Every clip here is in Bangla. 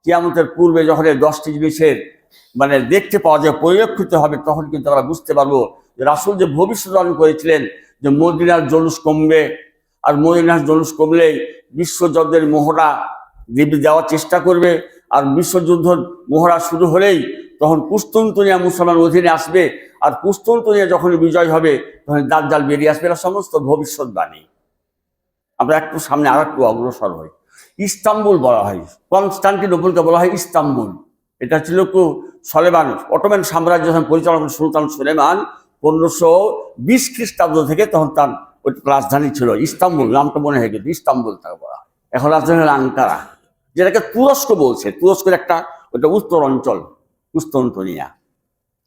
কিয়ামতের পূর্বে যখন এই 10টি জিনিসের মানে দেখতে পাওয়া যায়, পরিলক্ষিত হবে, তখন কিন্তু আমরা বুঝতে পারবো যে রাসূল যে ভবিষ্যদ্বাণী করেছিলেন যে মদিনার জলুস কমবে, আর মদিনার জলুস কমলেই বিশ্বযুদ্ধের মোহরা দেওয়ার চেষ্টা করবে, আর বিশ্বযুদ্ধের মোহরা শুরু হলেই তখন কুস্তুনতুনিয়া মুসলমান অধীনে আসবে, আর কুস্তুনতুনিয়া যখন বিজয় হবে তখন দাজ্জাল বেরিয়ে আসবে। এরা সমস্ত ভবিষ্যৎবাণী। আমরা একটু সামনে আর একটু অগ্রসর হই। ইস্তাম্বুল বলা হয়, কনস্টান্টিনোপলকে বলা হয় ইস্তাম্বুল। এটা ছিল সলেমান অটোম্যান সাম্রাজ্য যখন পরিচালনা করেন সুলতান সুলেমান 1520 খ্রিস্টাব্দ থেকে, তখন তার ওই রাজধানী ছিল ইস্তাম্বুল। নামটা মনে হয়ে গেছে, ইস্তাম্বুল তাকে বলা হয়। এখন রাজধানী হল আঙ্কারা, যেটাকে তুরস্ক বলছে। তুরস্কের একটা ওটা উত্তর অঞ্চল, কুস্তুনতুনিয়া।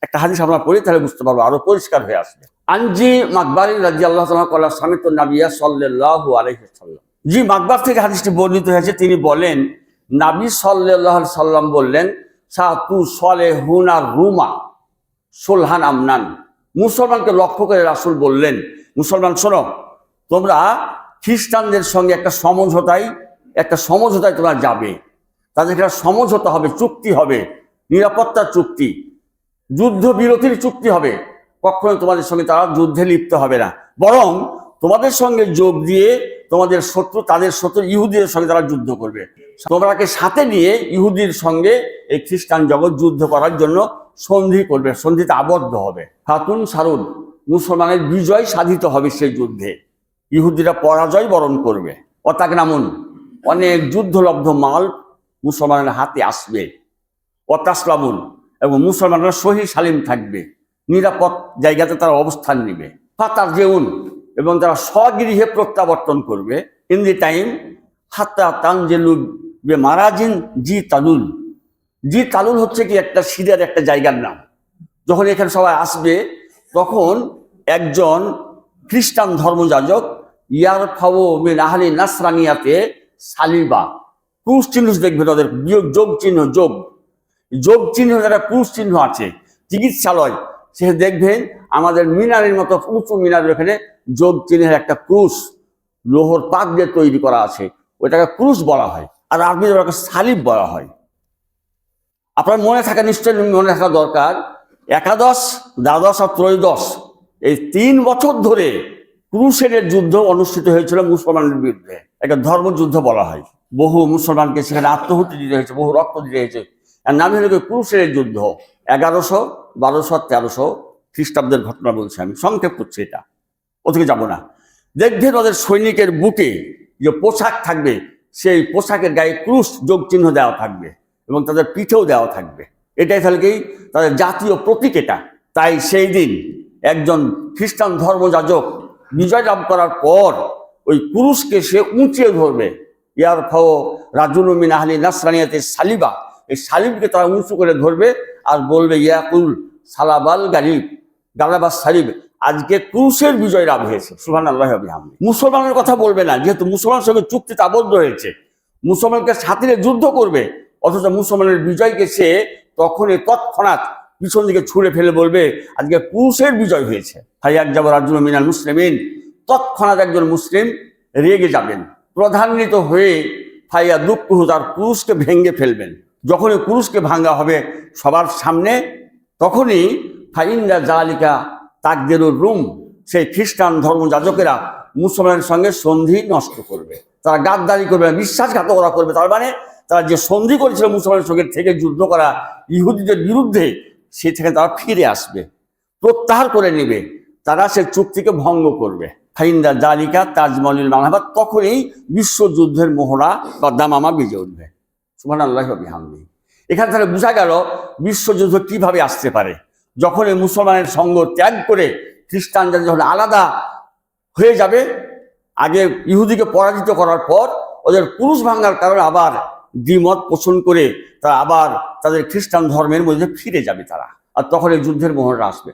একটা হাদিস আমরা পড়ি, তাহলে বুঝতে পারবো, আরো পরিষ্কার হয়ে আসবে। আনজি মাকবারি রাদিয়াল্লাহু তাআলা কলা সামিতু নাবিয়্যা সাল্লাল্লাহু আলাইহি ওয়াসাল্লাম। জি মাকবার থেকে হাদিসটি বর্ণিত হয়েছে। তিনি বলেন, নবী সাল্লাল্লাহু আলাইহি সাল্লাম বললেন, সাতু সালেহুনা রুমা সুলহান আমনান। মুসলমানকে লক্ষ্য করে রাসূল বললেন, মুসলমান শোনো, তোমরা খ্রিস্টানদের সঙ্গে একটা সমঝোতায় তোমরা যাবে। তাদের একটা সমঝোতা হবে, চুক্তি হবে, নিরাপত্তার চুক্তি, যুদ্ধ বিরতির চুক্তি হবে। কখনো তোমাদের সঙ্গে তারা যুদ্ধে লিপ্ত হবে না, বরং তোমাদের সঙ্গে যোগ দিয়ে তোমাদের শত্রু, তাদের শত্রু ইহুদিদের সঙ্গে তারা যুদ্ধ করবে। তোমরাকে সাথে নিয়ে ইহুদির সঙ্গে এই খ্রিস্টান জগৎ যুদ্ধ করার জন্য সন্ধি করবে, সন্ধিতে আবদ্ধ হবে। খাতুন সারুন, মুসলমানের বিজয় সাধিত হবে সেই যুদ্ধে, ইহুদিরা পরাজয় বরণ করবে। অতাক নামুন, অনেক যুদ্ধলব্ধ মাল মুসলমানের হাতে আসবে। অতাসলামুন, এবং মুসলমানরা সহি সালিম থাকবে, নিরাপদ জায়গাতে তারা অবস্থান নেবে। ফাতার জেউন, এবং তারা স্বগৃহে প্রত্যাবর্তন করবে। ইন দি টাইম হাত্তা তানজেলু বে মারাজিন জি তালুল। জি তালুল হচ্ছে কি একটা সিরিয়ার একটা জায়গার নাম। যখন এখানে সবাই আসবে, তখন একজন খ্রিস্টান ধর্মযাজক ইয়ার ফাও মিন আহলি নাসরানিয়াতে সালিবা, ক্রুশ চিহ্ন দেখবে তাদের, যোগ চিহ্ন, যোগ চিহ্ন যারা ক্রুশ চিহ্ন আছে চিকিৎসালয়, সে দেখবেন আমাদের মিনারের মতো উঁচু মিনারের এখানে যোগ চিহ্নের একটা ক্রুশ লোহর পাত দিয়ে তৈরি করা আছে, ওইটাকে ক্রুশ বলা হয়। আর আরবি ওটাকে সালিব বলা হয়। আপনার মনে থাকা, নিশ্চয়ই মনে থাকা দরকার, একাদশ, দ্বাদশ আর ত্রয়োদশ এই 3 বছর ধরে ক্রুসেডের যুদ্ধ অনুষ্ঠিত হয়েছিল মুসলমানদের বিরুদ্ধে। একটা ধর্মযুদ্ধ বলা হয়। বহু মুসলমানকে সেখানে আত্মহত্যা দিতে হয়েছে, বহু রক্ত দিতে হয়েছে। এর নাম হলো ক্রুসেডের যুদ্ধ। 1100, 1200, 1300 খ্রিস্টাব্দের ঘটনা বলছি আমি, সংক্ষেপ করছি, এটা ওদিকে যাব না। দেখবেন ওদের সৈনিকের বুকে যে পোশাক থাকবে, সেই পোশাকের গায়ে ক্রুশ যোগ চিহ্ন দেওয়া থাকবে, এবং তাদের পিঠেও দেওয়া থাকবে। এটাই তাহলে কি তাদের জাতীয় প্রতীক এটা। তাই সেই দিন একজন খ্রিস্টান ধর্মযাজক বিজয় লাভ করার পর ওই ক্রুশকে সে উঁচিয়ে ধরবে। ইয়ার ফাও রাজুল মিন আহলি নাসরানিয়াতে সালিবা, এই সালিবকে তারা উঁচু করে ধরবে আর বলবে, ইয়াকুল সালাবাল গালিব গালাবা সালিব, আজকে ক্রুশের বিজয় লাভ হয়েছে, সুবহানাল্লাহি ওয়া বিহামদিহি। মুসলমানের কথা বলবে না, যেহেতু মুসলমানের সঙ্গে চুক্তিতে আবদ্ধ হয়েছে, মুসলমানকে সাথে যুদ্ধ করবে, অথচ মুসলমানের বিজয়কে সে তখনই তৎক্ষণাৎ পিছন দিকে ছুঁড়ে ফেলে বলবে, আজকে ক্রুশের বিজয় হয়েছে। ফাইয়াক যাব রাজুল মিনাল মুসলিমিন, তৎক্ষণাৎ একজন মুসলিম রেগে যাবেন, প্রধান্বিত হয়ে ফাইয়া দুঃখু, তার ক্রুশকে ভেঙে ফেলবেন। যখনই ক্রুশকে ভাঙা হবে সবার সামনে, তখনই ফাইন্দা জালিকা তাকদিরুর রুম, সেই খ্রিস্টান ধর্মযাজকেরা মুসলমানের সঙ্গে সন্ধি নষ্ট করবে, তারা গাদ্দারি করবে, বিশ্বাসঘাতকতা করবে। তার মানে তারা যে সন্ধি করেছিল মুসলমানের সঙ্গে থেকে যুদ্ধ করা ইহুদিদের বিরুদ্ধে, সে থেকে তারা ফিরে আসবে, প্রত্যাহার করে নেবে, তারা সে চুক্তিকে ভঙ্গ করবে। ফাইন্দা জালিকা তাজমলিল মানহাবাদ, তখনই বিশ্বযুদ্ধের মোহরা বা দামামা বেজে উঠবে। সুবহানাল্লাহি ওয়া বিহামদিহি। এখান থেকে বোঝা গেল বিশ্বযুদ্ধ কিভাবে আসতে পারে। যখন এই মুসলমানের সঙ্গ ত্যাগ করে খ্রিস্টানরা যখন আলাদা হয়ে যাবে, আগে ইহুদিকে পরাজিত করার পর ওদের ক্রুশ ভাঙার কারণে আবার দ্বিমত পোষণ করে তারা আবার তাদের খ্রিস্টান ধর্মের মধ্যে ফিরে যাবে তারা, আর তখন এই যুদ্ধের মোহরা আসবে।